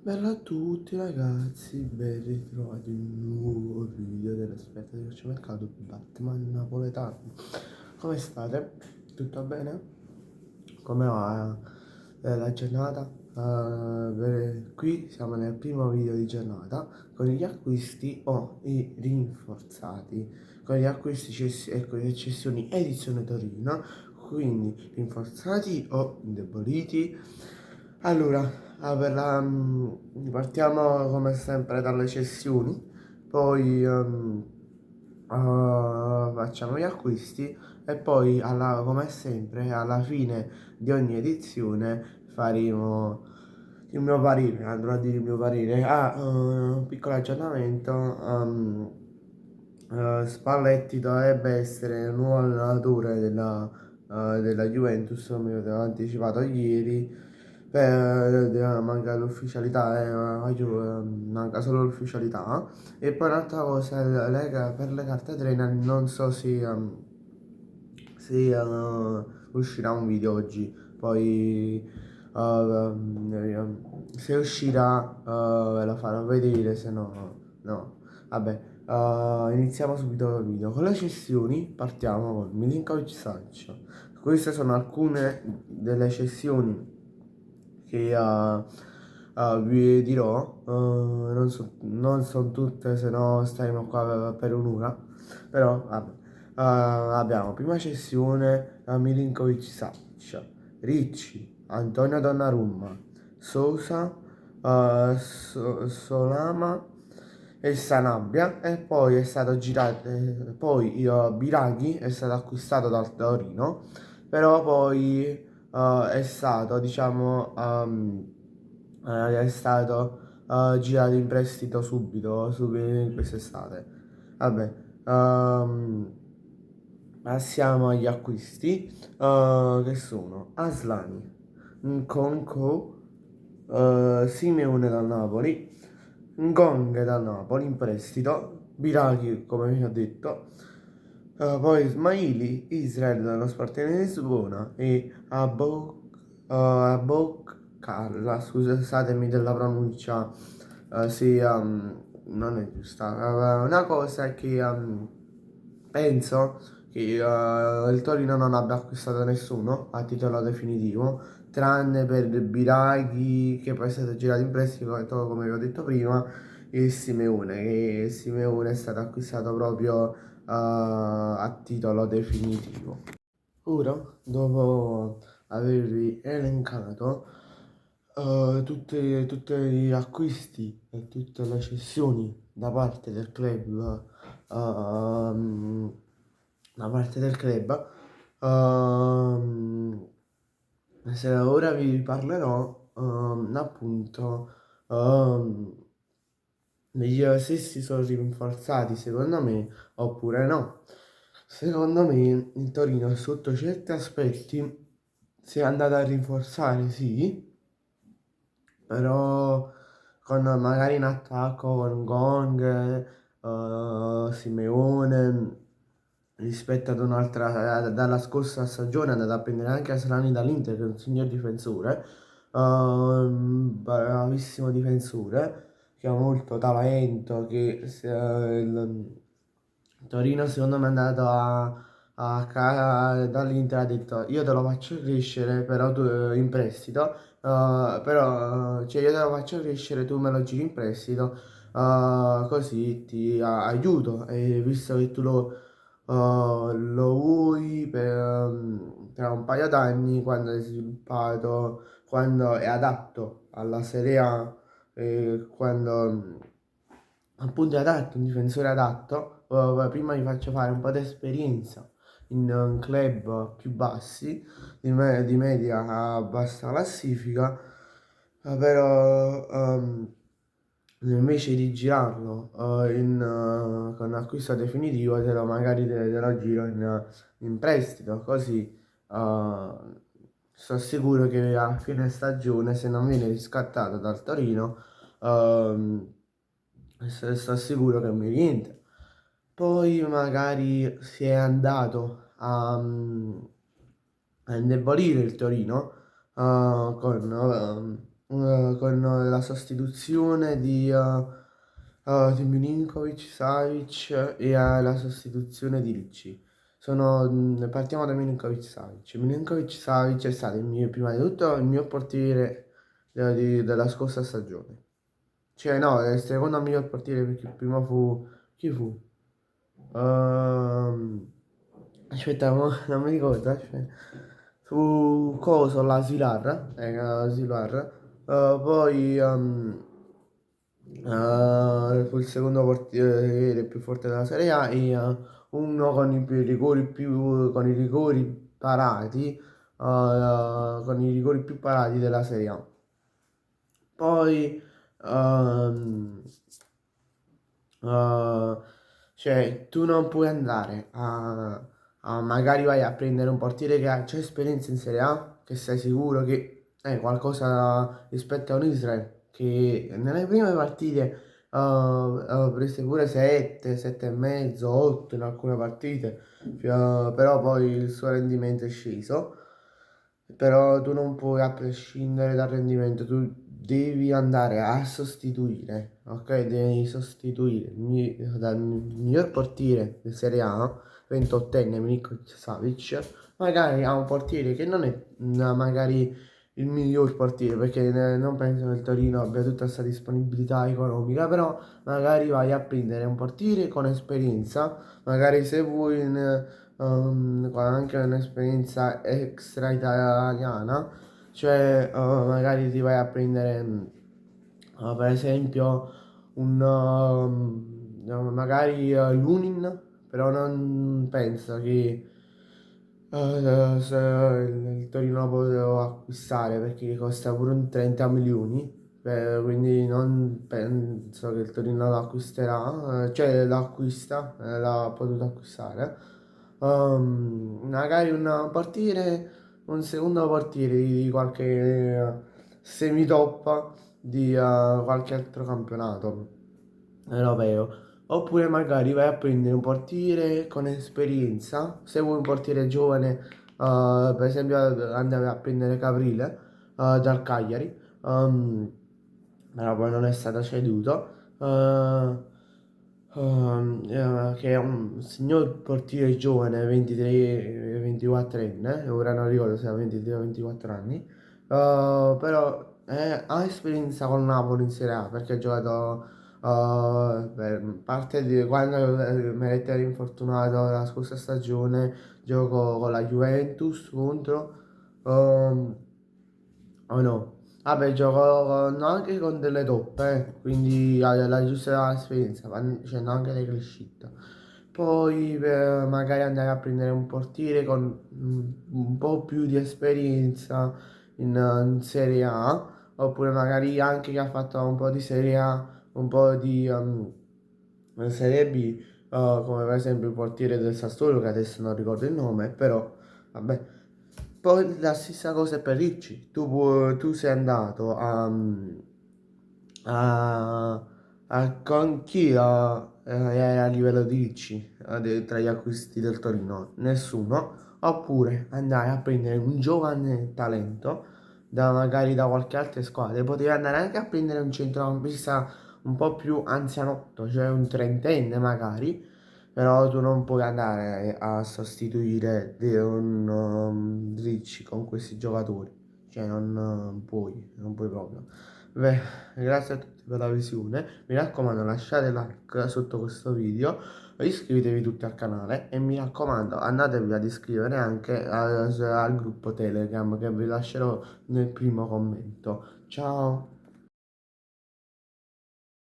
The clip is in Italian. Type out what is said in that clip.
Bella a tutti ragazzi, ben ritrovati in un nuovo video dell'esperto di mercato Batman napoletano. Come state? Tutto bene? Come va la giornata? Qui siamo nel primo video di giornata con gli acquisti o i rinforzati, con gli acquisti e con le cessioni edizione Torino, quindi rinforzati o indeboliti. Allora, partiamo come sempre dalle cessioni, poi facciamo gli acquisti e poi come sempre alla fine di ogni edizione faremo il mio parere, andrò a dire il mio parere. Un piccolo aggiornamento, Spalletti dovrebbe essere il nuovo allenatore della Juventus, come avevo anticipato ieri. Manca l'ufficialità, manca solo l'ufficialità. E poi un'altra cosa, per le carte trainer non so se uscirà un video oggi, poi se uscirà ve lo farò vedere, se no no. Vabbè, iniziamo subito il video. Con le cessioni partiamo con Milinkovic Savic. Queste sono alcune delle cessioni che vi dirò. Non sono tutte, se no staremo qua per un'ora. Però vabbè. Abbiamo prima cessione Milinkovic Savic, Ricci, Antonio Donnarumma, Sousa, Solama e Sanabria, e poi è stato girato, poi Biraghi è stato acquistato dal Torino, però poi è stato, diciamo, è stato girato in prestito subito in quest'estate. Vabbè, passiamo agli acquisti, che sono Aslani, Nkonko, Simeone dal Napoli, Ngong dal Napoli in prestito, Biraghi come vi ho detto, poi Ismaili, Israel dallo Spartano di Lisbona e Abok Kalla, scusatemi della pronuncia, se non è giusta. Una cosa è che penso che il Torino non abbia acquistato nessuno a titolo definitivo, tranne per Biraghi che poi è stato girato in prestito, come vi ho detto prima, e Simeone, che Simeone è stato acquistato proprio a titolo definitivo. Ora, dopo avervi elencato tutti gli acquisti e tutte le cessioni ehm, da parte del club, ehm, se ora vi parlerò appunto ehm, se si sono rinforzati secondo me oppure no. Secondo me il Torino sotto certi aspetti si è andato a rinforzare, sì, però con magari in attacco con Gong, Simeone, rispetto ad un'altra, dalla scorsa stagione è andato a prendere anche Aslani dall'Inter, che è un signor difensore, bravissimo difensore, che ha molto talento, il Torino secondo me è andato dall'Inter, ha detto io te lo faccio crescere però tu in prestito, però cioè io te lo faccio crescere, tu me lo giri in prestito, così ti aiuto, e visto che tu lo vuoi tra un paio d'anni, quando è sviluppato, quando è adatto alla Serie A, quando appunto è adatto, un difensore adatto, prima vi faccio fare un po' di esperienza in club più bassi, di media a bassa classifica, però invece di girarlo con acquisto definitivo, te lo giro in prestito, così sono sicuro che a fine stagione, se non viene riscattato dal Torino, ehm, sto sicuro che mi rientra. Poi magari si è andato a indebolire il Torino con con la sostituzione di Milinkovic-Savic e la sostituzione di Ricci. Partiamo da Milinkovic-Savic. Milinkovic-Savic è stato prima di tutto il mio portiere della scorsa stagione. Cioè no, è il secondo miglior portiere perché il primo fu... Chi fu? Ehm, Aspetta, non mi ricordo. Aspetta. Fu Coso, la Silar, Silar. Poi fu il secondo portiere più forte della Serie A e uno con con i rigori parati, con i rigori più parati della Serie A. Poi ehm, eh, cioè, tu non puoi andare magari vai a prendere un portiere che ha già esperienza in Serie A, che sei sicuro che è qualcosa rispetto a un Israele, che nelle prime partite prese pure 7, 7 e mezzo, 8 in alcune partite, però poi il suo rendimento è sceso. Però tu non puoi, a prescindere dal rendimento, tu devi andare a sostituire, ok? Devi sostituire dal miglior portiere di Serie A, 28enne Milinkovic Savic, magari a un portiere che non è magari il miglior portiere, perché non penso che il Torino abbia tutta questa disponibilità economica, però magari vai a prendere un portiere con esperienza, magari se vuoi con anche un'esperienza extra italiana, cioè magari ti vai a prendere per esempio magari Lunin, però non penso che se il Torino lo potevo acquistare perché costa pure un 30 milioni, quindi non penso che il Torino lo acquisterà, cioè lo acquista, l'ha potuto acquistare. Magari un secondo portiere di qualche semitoppa di qualche altro campionato europeo. Oppure magari vai a prendere un portiere con esperienza. Se vuoi un portiere giovane, per esempio andavi a prendere Caprile dal Cagliari, però poi non è stato ceduto. Che è un signor portiere giovane, 23-24enne, ora non ricordo se ha 23 o 24 anni, però ha esperienza con Napoli in Serie A perché ha giocato per parte di quando Meret era infortunato la scorsa stagione, giocò con la Juventus contro, ehm, o no? Vabbè, gioco anche con delle toppe, quindi ha la giusta esperienza, facendo anche le crescite. Poi magari andare a prendere un portiere con un po' più di esperienza in Serie A, oppure magari anche che ha fatto un po' di Serie A, un po' di Serie B, come per esempio il portiere del Sassuolo, che adesso non ricordo il nome, però vabbè. Poi la stessa cosa per Ricci, tu sei andato con chi era a livello di Ricci tra gli acquisti del Torino? Nessuno. Oppure andare a prendere un giovane talento magari da qualche altra squadra. Potevi andare anche a prendere un centrocampista un po' più anzianotto, cioè un trentenne magari, però tu non puoi andare a sostituire un Ricci con questi giocatori, cioè non puoi proprio. Beh, grazie a tutti per la visione, mi raccomando lasciate like sotto questo video, iscrivetevi tutti al canale e mi raccomando andatevi ad iscrivere anche al gruppo Telegram che vi lascerò nel primo commento. Ciao!